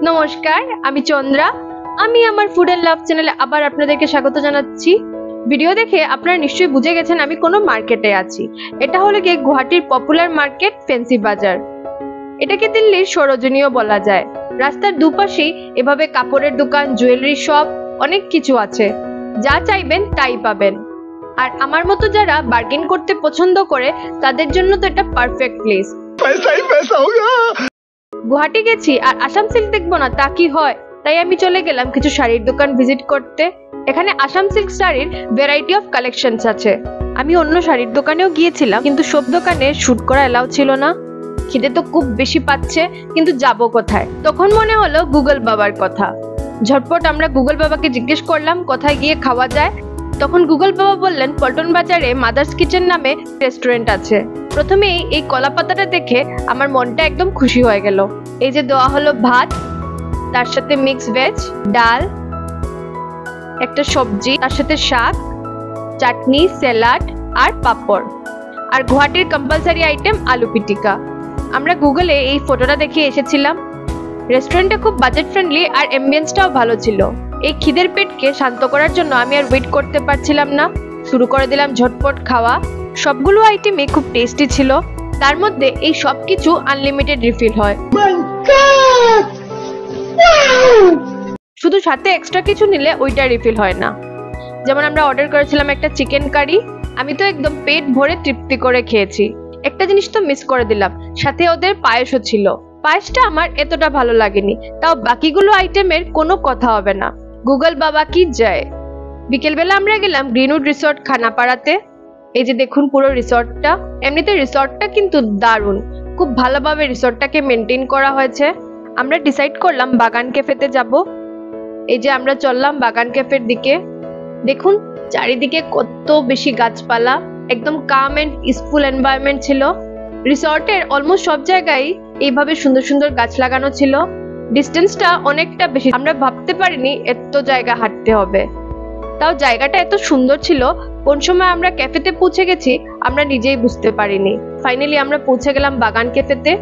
নমস্কার, আমি চন্দ্রা। আমি আমার ফুড এন্ড লাভ চ্যানেলে আবার আপনাদেরকে স্বাগত জানাচ্ছি। ভিডিও দেখে আপনারা নিশ্চয়ই বুঝে গেছেন আমি কোনো মার্কেটে আছি। এটা হলো গিয়ে গুয়াহাটির পপুলার মার্কেট ফ্যান্সি বাজার। এটাকে দিল্লির সরোজিনীও বলা যায়। রাস্তার দুপাশেই এভাবে কাপড়ের দোকান, জুয়েলারি শপ, অনেক কিছু আছে। যা চাইবেন তাই পাবেন। আর আমার মতো যারা বার্গেন করতে পছন্দ করে তাদের জন্য তো এটা পারফেক্ট প্লেস। গুয়াহাটি গেছি আর আসাম সিল্ক দেখবো না তা কি হয়? তাই আমি চলে গেলাম কিছু শাড়ির দোকান ভিজিট করতে। এখানে আসাম সিল্ক শাড়ির ভ্যারাইটি অফ কালেকশনস আছে। আমি অন্য শাড়ির দোকানেও গিয়েছিলাম, কিন্তু সব দোকানে শুট করা এলাও ছিল না। খিদে তো খুব বেশি পাচ্ছে, কিন্তু যাব কোথায়? তখন মনে হলো গুগল বাবার কথা। ঝটপট আমরা গুগল বাবাকে জিজ্ঞেস করলাম কোথায় গিয়ে খাওয়া যায়। তখন গুগল বাবা বললেন পল্টন বাজারে মাদার্স কিচেন নামে রেস্টুরেন্ট আছে। প্রথমেই এই কলা পাতাটা দেখে আমার মনটা একদম খুশি হয়ে গেল। এই যে দেওয়া হলো ভাত, তার সাথে মিক্স ভেজ, ডাল, একটা সবজি, তার সাথে শাক, চাটনি, স্যালাড আর পাপড়। আর গুয়াহাটির কম্পালসারি আইটেম আলু পিটিকা। আমরা গুগলে এই ফটোটা দেখে এসেছিলাম। রেস্টুরেন্টটা খুব বাজেট ফ্রেন্ডলি আর অ্যাম্বিয়েন্সটাও ভালো ছিল। এই খিদের পেটকে শান্ত করার জন্য আমি আর ওয়েট করতে পারছিলাম না। শুরু করে দিলাম ঝটপট খাওয়া। সবগুলো আইটেমই খুব টেস্টি ছিল। তার মধ্যে এই সবকিছু আনলিমিটেড রিফিল হয়। শুধু সাথে এক্সট্রা কিছু নিলে ওইটা রিফিল হয় না। যেমন আমরা অর্ডার করেছিলাম একটা চিকেন কারি। আমি তো একদম পেট ভরে তৃপ্তি করে খেয়েছি। একটা জিনিস তো মিস করে দিলাম, সাথে ওদের পায়েসও ছিল। পায়েসটা আমার এতটা ভালো লাগেনি, তাও বাকিগুলো আইটেমের কোনো কথা হবে না। গুগল বাবা কি জয়। বিকেলবেলা আমরা গেলাম গ্রিনউড রিসর্ট খানাপাড়াতে। এই যে দেখুন পুরো রিসর্টটা। এমনিতে রিসর্টটা কিন্তু দারুণ, খুব ভালোভাবে রিসর্টটাকে মেনটেন করা হয়েছে। আমরা ডিসাইড করলাম বাগান ক্যাফেতে যাব। এই যে আমরা চললাম বাগান ক্যাফের দিকে। দেখুন চারিদিকে কত বেশি গাছপালা, একদম কাম এন্ড পিসফুল এনভায়রনমেন্ট ছিল। রিসর্টের অলমোস্ট সব জায়গায় এইভাবে সুন্দর সুন্দর গাছ লাগানো ছিল। ডিস্টেন্সটা অনেকটা বেশি, আমরা ভাবতে পারিনি এত জায়গা হাঁটতে হবে। তাও জায়গাটা এত সুন্দর ছিল, কোন সময় আমরা ক্যাফেতে পৌঁছে গেছি আমরা নিজেই বুঝতে পারিনি। ফাইনালি আমরা পৌঁছে গেলাম বাগান ক্যাফেতে।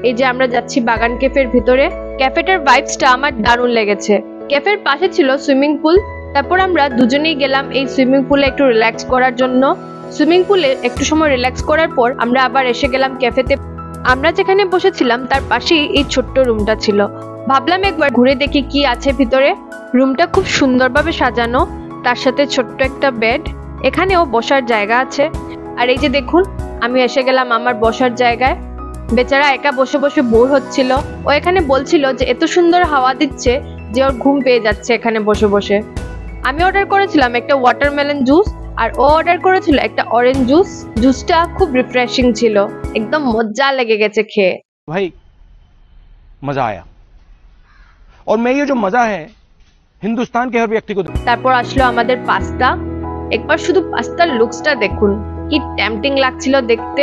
এই যে আমরা যাচ্ছি বাগান ক্যাফের ভিতরে। ক্যাফেটার ভাইবসটা আমার দারুণ লেগেছে। ক্যাফের পাশে ছিল সুইমিং পুল। তারপর আমরা দুজনেই গেলাম এই সুইমিং পুলে একটু রিল্যাক্স করার জন্য। সুইমিং পুলে একটু সময় রিল্যাক্স করার পর আমরা আবার এসে গেলাম ক্যাফেতে। আমরা যেখানে বসেছিলাম তার পাশেই এই ছোট্ট রুমটা ছিল। ভাবলাম একবার ঘুরে দেখি কি আছে ভিতরে। রুমটা খুব সুন্দরভাবে সাজানো, তার সাথে ছোট্ট একটা বেড। এখানেও বসার জায়গা আছে। আর এই যে দেখুন আমি এসে গেলাম আমার বসার জায়গায়। বেচারা একা বসে বসে বোর হচ্ছিল। ও এখানে বলছিল যে এত সুন্দর হাওয়া দিচ্ছে যে ওর ঘুম পেয়ে যাচ্ছে এখানে বসে বসে। আমি অর্ডার করেছিলাম একটা ওয়াটারমেলন জুস, আর ও অর্ডার করেছিল একটা অরেঞ্জ জুস। জুসটা খুব রিফ্রেশিং ছিল, একদম মজা লেগে গেছে খেয়ে। भाई मजा आया और मैं ये जो मजा है हिंदुस्तान के हर व्यक्ति को। তারপর আসলো আমাদের পাস্তা। একবার শুধু পাস্তার লুকসটা দেখুন, কি টেম্পটিং লাগছিল দেখতে।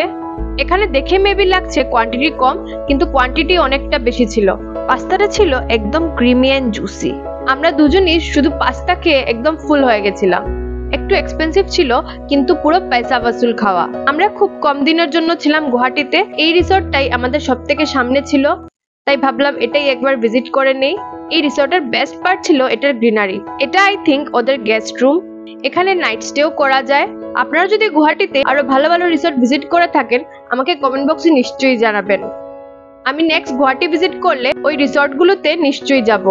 এখানে দেখে মেবি লাগছে কোয়ান্টিটি কম, কিন্তু কোয়ান্টিটি অনেকটা বেশি ছিল। পাস্তাটা ছিল একদম ক্রিমি এন্ড জুসি। আমরা দুজনই শুধু পাস্তা খেয়ে একদম ফুল হয়ে গেছিলাম। একটু এক্সপেন্সিভ ছিল, কিন্তু পুরো পয়সা ওয়াসুল খাওয়া। আমরা খুব কম দিনের জন্য ছিলাম গুয়াহাটিতে। এই রিসর্টটাই আমাদের সবথেকে সামনে ছিল, তাই ভাবলাম এটাই একবার ভিজিট করে নেই। এই রিসর্টের বেস্ট পার্ট ছিল এটার গ্রিনারি। এটা আই থিঙ্ক ওদের গেস্ট রুম। এখানে নাইট স্টেও করা যায়। আপনারা যদি গুয়াহাটিতে আরো ভালো ভালো রিসর্ট ভিজিট করে থাকেন আমাকে কমেন্ট বক্সে নিশ্চয়ই জানাবেন। আমি নেক্সট গুয়াহাটি ভিজিট করলে ওই রিসর্টগুলোতে নিশ্চয়ই যাব।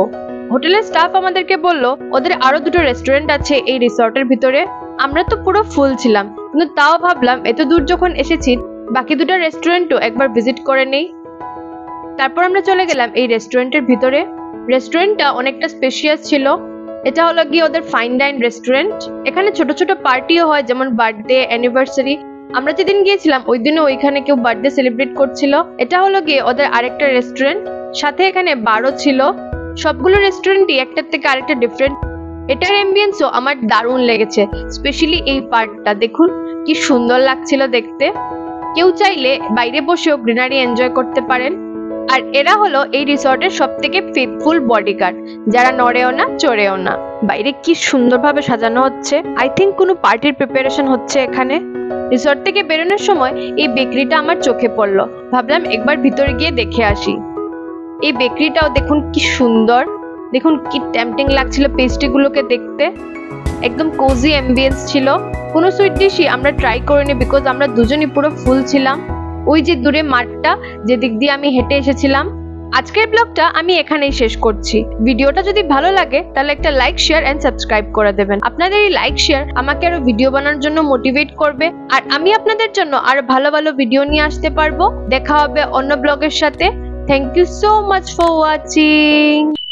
হোটেলের স্টাফ আমাদেরকে বলল ওদের আরো দুটো রেস্টুরেন্ট আছে এই রিসর্টের ভিতরে। আমরা তো পুরো ফুল ছিলাম, কিন্তু তাও ভাবলাম এত দূর যখন এসেছি বাকি দুটো রেস্টুরেন্টও একবার ভিজিট করে নেই। তারপর আমরা চলে গেলাম এই রেস্টুরেন্টের ভিতরে। রেস্টুরেন্টটা অনেকটা স্পেশিয়াস ছিল। এটা হলো গিয়ে ওদের ফাইন ডাইন রেস্টুরেন্ট। এখানে ছোট ছোট পার্টিও হয়, যেমন বার্থডে, অ্যানিভার্সারি। আমরা যেদিন গিয়েছিলাম ওই দিনও ওইখানে কেউ বার্থডে সেলিব্রেট করছিল। এটা হলো গিয়ে ওদের আরেকটা রেস্টুরেন্ট, সাথে এখানে বারও ছিল। সবগুলো রেস্টুরেন্টই একটার থেকে আরেকটা ডিফারেন্ট। এটার অ্যাম্বিয়েন্সও আমার দারুণ লেগেছে, স্পেশালি এই পার্টটা দেখুন কি সুন্দর লাগছিল দেখতে। কেউ চাইলে বাইরে বসেও গ্রিনারি এনজয় করতে পারেন। আর এরা হলো এই রিসর্টের সবথেকে ফেথফুল বডিগার্ড, যারা নড়েও না চড়েও না। বাইরে কি সুন্দরভাবে সাজানো হচ্ছে, আই থিঙ্ক কোনো পার্টির প্রিপারেশন হচ্ছে এখানে। রিসর্ট থেকে বেরোনোর সময় এই বেকারিটা আমার চোখে পড়লো, ভাবলাম একবার ভিতরে গিয়ে দেখে আসি। এই বেকারিটাও দেখুন কি সুন্দর, দেখুন কি টেম্পটিং লাগছিল পেস্ট্রিগুলোকে দেখতে, একদম কোজি অ্যাম্বিয়েন্স ছিল। কোনো সুইট ডিশই আমরা ট্রাই করিনি বিকজ আমরা দুজনই পুরো ফুল ছিলাম। ওই যে দূরে মাঠটা যেদিক দিয়ে আমি হেঁটে এসেছিলাম। আজকের ব্লগটা আমি এখানেই শেষ করছি। ভিডিওটা যদি ভালো লাগে তাহলে একটা লাইক, শেয়ার এন্ড সাবস্ক্রাইব করে দেবেন। আপনাদের এই লাইক শেয়ার আমাকে আরো ভিডিও বানানোর জন্য মোটিভেট করবে, আর আমি আপনাদের জন্য আরো ভালো ভালো ভিডিও নিয়ে আসতে পারবো। দেখা হবে অন্য ব্লগের সাথে। Thank you so much for watching.